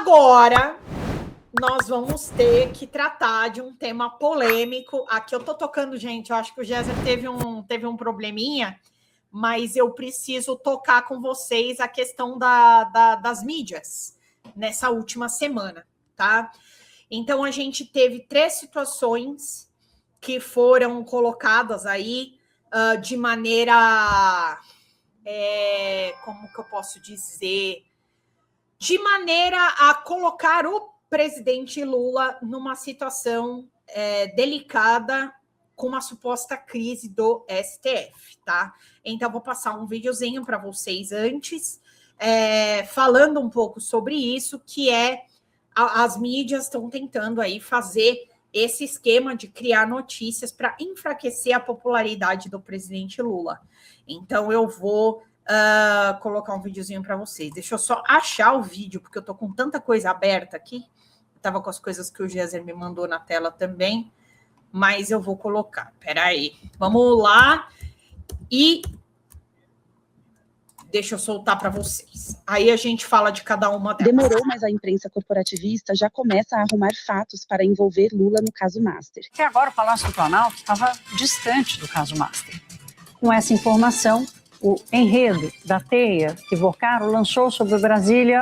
Agora, nós vamos ter que tratar de um tema polêmico. Aqui eu tô tocando, gente, eu acho que o Géser teve um probleminha, mas eu preciso tocar com vocês a questão das mídias nessa última semana, tá? Então, a gente teve 3 situações que foram colocadas aí de maneira... como que eu posso dizer? De maneira a colocar o presidente Lula numa situação delicada com uma suposta crise do STF, tá? Então, vou passar um videozinho para vocês antes, falando um pouco sobre isso, que as mídias estão tentando aí fazer esse esquema de criar notícias para enfraquecer a popularidade do presidente Lula. Então, eu vou colocar um videozinho para vocês. Deixa eu só achar o vídeo, porque eu tô com tanta coisa aberta aqui. Eu tava com as coisas que o Géser me mandou na tela também, mas eu vou colocar. Peraí. Vamos lá. E deixa eu soltar para vocês. Aí a gente fala de cada uma delas. Demorou, mas a imprensa corporativista já começa a arrumar fatos para envolver Lula no caso Master. Até agora o Palácio do Planalto estava distante do caso Master. Com essa informação, o enredo da teia que Vocaro lançou sobre Brasília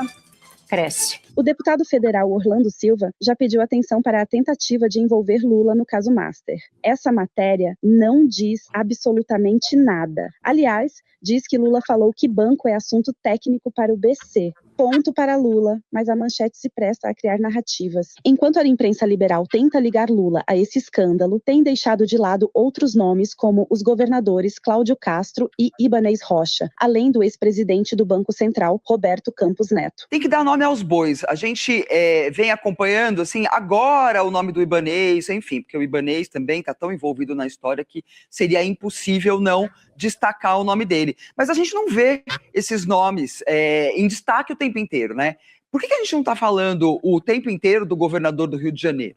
cresce. O deputado federal Orlando Silva já pediu atenção para a tentativa de envolver Lula no caso Master. Essa matéria não diz absolutamente nada. Aliás, diz que Lula falou que banco é assunto técnico para o BC. Ponto para Lula, mas a manchete se presta a criar narrativas. Enquanto a imprensa liberal tenta ligar Lula a esse escândalo, tem deixado de lado outros nomes como os governadores Cláudio Castro e Ibanez Rocha, além do ex-presidente do Banco Central, Roberto Campos Neto. Tem que dar nome aos bois. A gente vem acompanhando, assim, agora o nome do Ibanez, enfim, porque o Ibanez também está tão envolvido na história que seria impossível não destacar o nome dele. Mas a gente não vê esses nomes em destaque o tempo inteiro, né? Por que a gente não está falando o tempo inteiro do governador do Rio de Janeiro?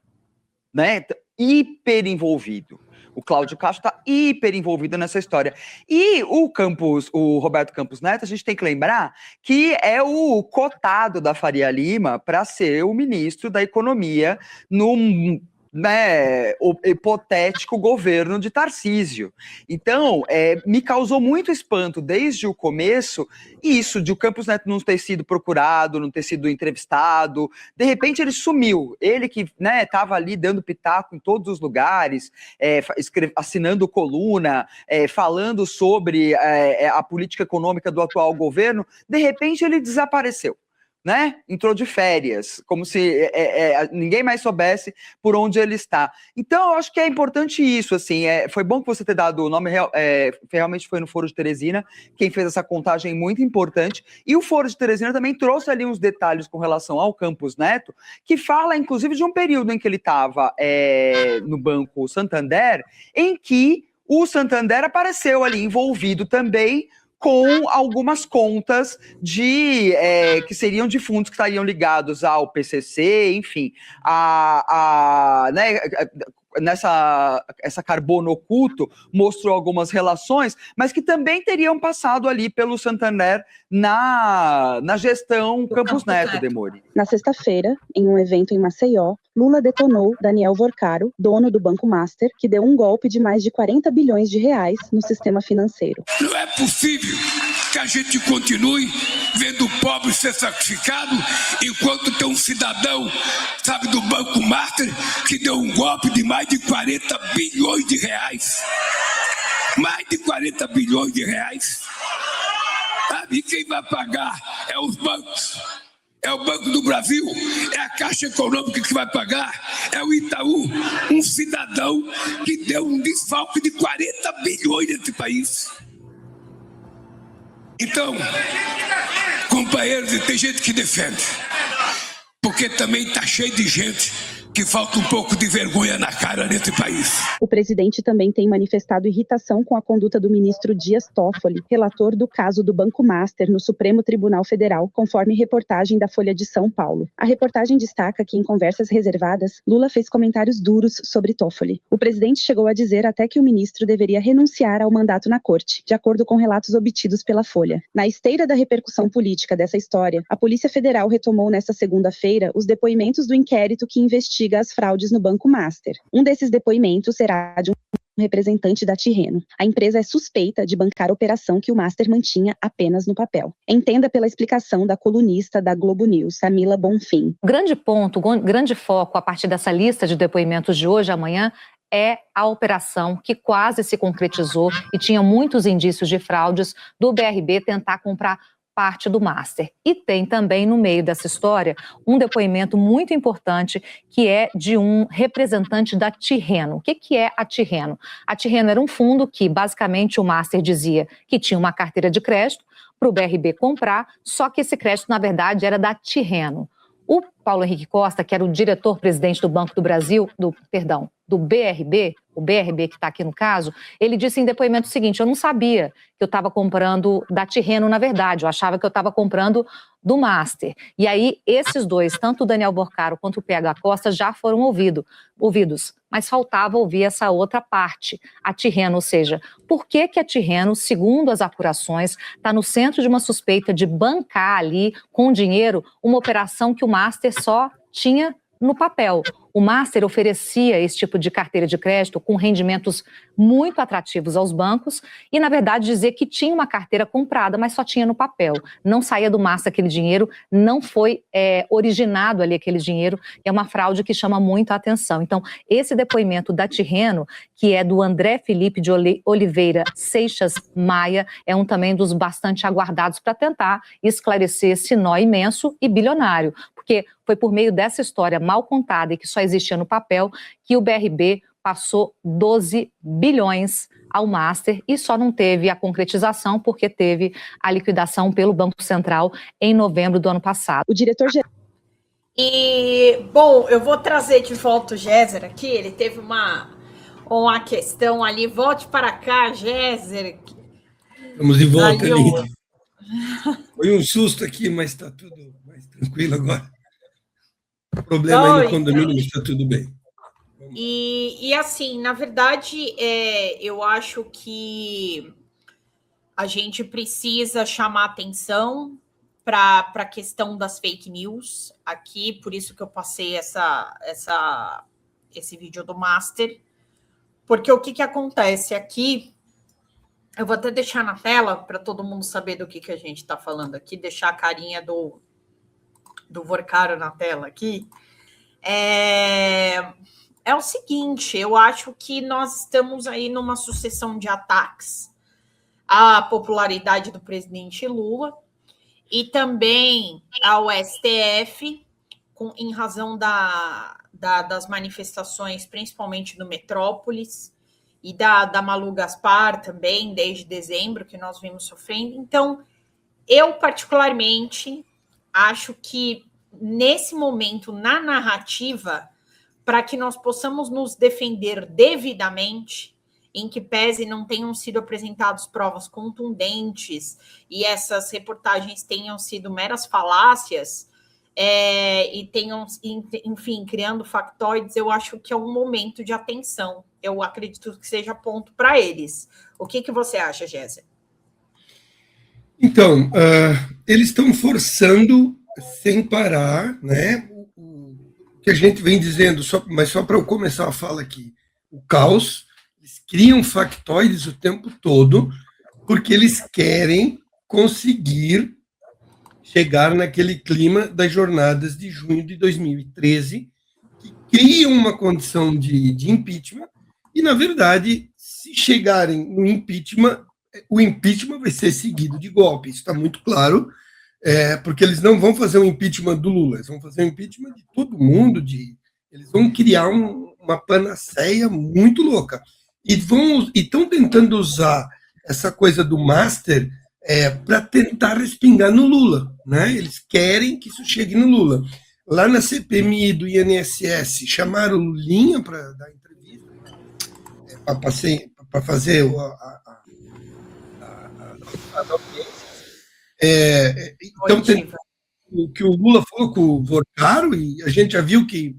Né? Hiper envolvido. O Cláudio Castro está hiper envolvido nessa história. E o Roberto Campos Neto, a gente tem que lembrar que é o cotado da Faria Lima para ser o ministro da Economia no o hipotético governo de Tarcísio. Então, me causou muito espanto desde o começo isso de o Campos Neto não ter sido procurado, não ter sido entrevistado. De repente ele sumiu. Ele que estava ali dando pitaco em todos os lugares, assinando coluna, falando sobre a política econômica do atual governo, de repente ele desapareceu. Né? Entrou de férias, como se ninguém mais soubesse por onde ele está. Então, eu acho que é importante isso, assim, foi bom que você ter dado o nome, realmente foi no Foro de Teresina, quem fez essa contagem muito importante, e o Foro de Teresina também trouxe ali uns detalhes com relação ao Campos Neto, que fala, inclusive, de um período em que ele estava no Banco Santander, em que o Santander apareceu ali envolvido também com algumas contas que seriam de fundos que estariam ligados ao PCC, enfim, essa carbono oculto mostrou algumas relações, mas que também teriam passado ali pelo Santander na gestão Campos Neto, Demori. Na sexta-feira, em um evento em Maceió, Lula detonou Daniel Vocaro, dono do Banco Master, que deu um golpe de mais de 40 bilhões de reais no sistema financeiro. Não é possível que a gente continue vendo o pobre ser sacrificado enquanto tem um cidadão, sabe, do Banco Master que deu um golpe de mais de 40 bilhões de reais. Mais de 40 bilhões de reais. Sabe? E quem vai pagar é os bancos. É o Banco do Brasil, é a Caixa Econômica que vai pagar, é o Itaú, um cidadão que deu um desfalque de 40 bilhões nesse país. Então, companheiros, tem gente que defende, porque também está cheio de gente que falta um pouco de vergonha na cara nesse país. O presidente também tem manifestado irritação com a conduta do ministro Dias Toffoli, relator do caso do Banco Master no Supremo Tribunal Federal, conforme reportagem da Folha de São Paulo. A reportagem destaca que, em conversas reservadas, Lula fez comentários duros sobre Toffoli. O presidente chegou a dizer até que o ministro deveria renunciar ao mandato na corte, de acordo com relatos obtidos pela Folha. Na esteira da repercussão política dessa história, a Polícia Federal retomou nesta segunda-feira os depoimentos do inquérito que investiga as fraudes no Banco Master. Um desses depoimentos será de um representante da Tirreno. A empresa é suspeita de bancar a operação que o Master mantinha apenas no papel. Entenda pela explicação da colunista da Globo News, Camila Bonfim. Grande ponto, grande foco a partir dessa lista de depoimentos de hoje e amanhã é a operação que quase se concretizou e tinha muitos indícios de fraudes do BRB tentar comprar parte do Master. E tem também no meio dessa história um depoimento muito importante que é de um representante da Tirreno. O que é a Tirreno? A Tirreno era um fundo que basicamente o Master dizia que tinha uma carteira de crédito para o BRB comprar, só que esse crédito na verdade era da Tirreno. O Paulo Henrique Costa, que era o diretor-presidente do Banco do Brasil, do BRB, o BRB que está aqui no caso, ele disse em depoimento o seguinte: eu não sabia que eu estava comprando da Tirreno, na verdade, eu achava que eu estava comprando do Master. E aí, esses dois, tanto o Daniel Borcaro quanto o PH Costa, já foram ouvidos, mas faltava ouvir essa outra parte, a Tirreno, ou seja, por que a Tirreno, segundo as apurações, está no centro de uma suspeita de bancar ali, com dinheiro, uma operação que o Master só tinha no papel. O Master oferecia esse tipo de carteira de crédito com rendimentos muito atrativos aos bancos e, na verdade, dizer que tinha uma carteira comprada, mas só tinha no papel. Não saía do Master aquele dinheiro, não foi originado ali aquele dinheiro. É uma fraude que chama muito a atenção. Então, esse depoimento da Tirreno, que é do André Felipe de Oliveira Seixas Maia, é um também dos bastante aguardados para tentar esclarecer esse nó imenso e bilionário. Porque foi por meio dessa história mal contada e que só existia no papel que o BRB passou 12 bilhões ao Master e só não teve a concretização porque teve a liquidação pelo Banco Central em novembro do ano passado. O diretor-geral... E, bom, eu vou trazer de volta o Géser aqui, ele teve uma questão ali, volte para cá, Géser. Estamos de volta, Lídia. Foi um susto aqui, mas está tudo mais tranquilo agora. Problema aí no condomínio, mas está tudo bem. E assim, na verdade, eu acho que a gente precisa chamar atenção para a questão das fake news aqui, por isso que eu passei esse vídeo do Master, porque o que acontece aqui, eu vou até deixar na tela para todo mundo saber do que a gente está falando aqui, deixar a carinha do Vorcaro na tela aqui, é o seguinte, eu acho que nós estamos aí numa sucessão de ataques à popularidade do presidente Lula e também ao STF, em razão das manifestações, principalmente do Metrópolis, e da Malu Gaspar também, desde dezembro, que nós vimos sofrendo. Então, eu particularmente acho que nesse momento, na narrativa, para que nós possamos nos defender devidamente, em que pese não tenham sido apresentadas provas contundentes e essas reportagens tenham sido meras falácias, e tenham, enfim, criando factoides, eu acho que é um momento de atenção. Eu acredito que seja ponto para eles. O que você acha, Géser? Então, eles estão forçando sem parar, né? O que a gente vem dizendo, mas só para eu começar a fala aqui, o caos, eles criam factoides o tempo todo, porque eles querem conseguir chegar naquele clima das jornadas de junho de 2013, que criam uma condição de impeachment, e, na verdade, se chegarem no impeachment, o impeachment vai ser seguido de golpe, isso está muito claro, porque eles não vão fazer um impeachment do Lula, eles vão fazer um impeachment de todo mundo, eles vão criar uma panaceia muito louca. E estão tentando usar essa coisa do Master para tentar respingar no Lula, né? Eles querem que isso chegue no Lula. Lá na CPMI do INSS, chamaram o Lulinha para dar entrevista, para fazer a audiência. Então, o que o Lula falou com o Vorcaro, e a gente já viu que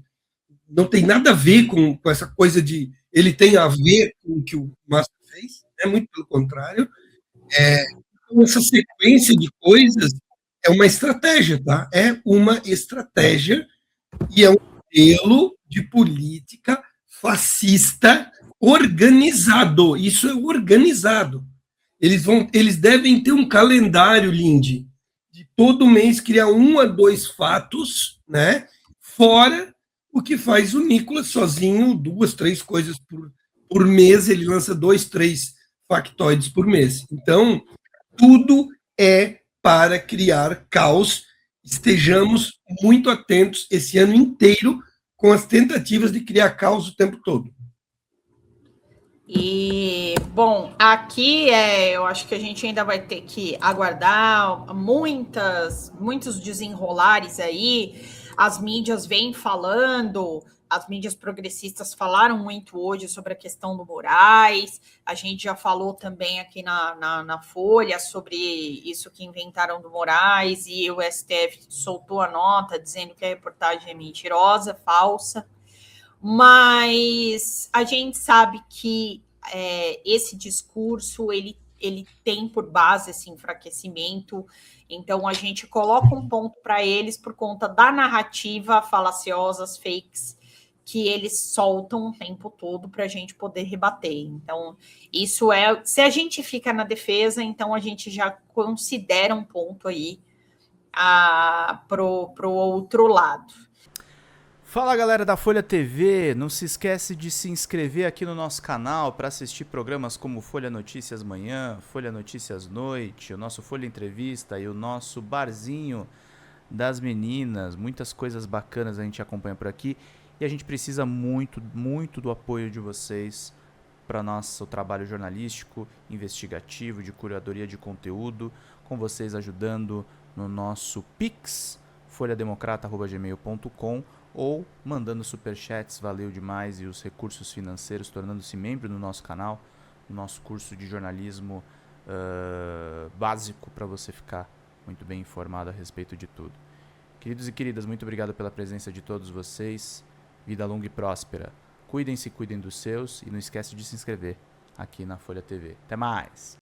não tem nada a ver com essa coisa de ele tem a ver com o que o Massa fez, muito pelo contrário. Então, essa sequência de coisas é uma estratégia, tá? É uma estratégia e é um modelo de política fascista organizado. Isso é organizado. Eles devem ter um calendário, Lindy, de todo mês criar 1 a 2 fatos, né? Fora o que faz o Nicolas sozinho, 2, 3 coisas por mês, ele lança 2, 3 factoides por mês. Então, tudo é para criar caos. Estejamos muito atentos esse ano inteiro com as tentativas de criar caos o tempo todo. E, bom, aqui eu acho que a gente ainda vai ter que aguardar muitos desenrolares aí. As mídias vêm falando, as mídias progressistas falaram muito hoje sobre a questão do Moraes. A gente já falou também aqui na Folha sobre isso que inventaram do Moraes, e o STF soltou a nota dizendo que a reportagem é mentirosa, falsa. Mas a gente sabe que esse discurso ele tem por base esse enfraquecimento, então a gente coloca um ponto para eles por conta da narrativa falaciosas, fakes, que eles soltam o tempo todo para a gente poder rebater. Então, isso se a gente fica na defesa, então a gente já considera um ponto aí pro outro lado. Fala galera da Folha TV, não se esquece de se inscrever aqui no nosso canal para assistir programas como Folha Notícias Manhã, Folha Notícias Noite, o nosso Folha Entrevista e o nosso Barzinho das Meninas. Muitas coisas bacanas a gente acompanha por aqui e a gente precisa muito, muito do apoio de vocês para nosso trabalho jornalístico, investigativo, de curadoria de conteúdo, com vocês ajudando no nosso Pix, folhademocrata@gmail.com, ou mandando superchats, valeu demais, e os recursos financeiros, tornando-se membro do nosso canal, no nosso curso de jornalismo básico, para você ficar muito bem informado a respeito de tudo. Queridos e queridas, muito obrigado pela presença de todos vocês, vida longa e próspera, cuidem-se, cuidem dos seus, e não esquece de se inscrever aqui na Folha TV. Até mais!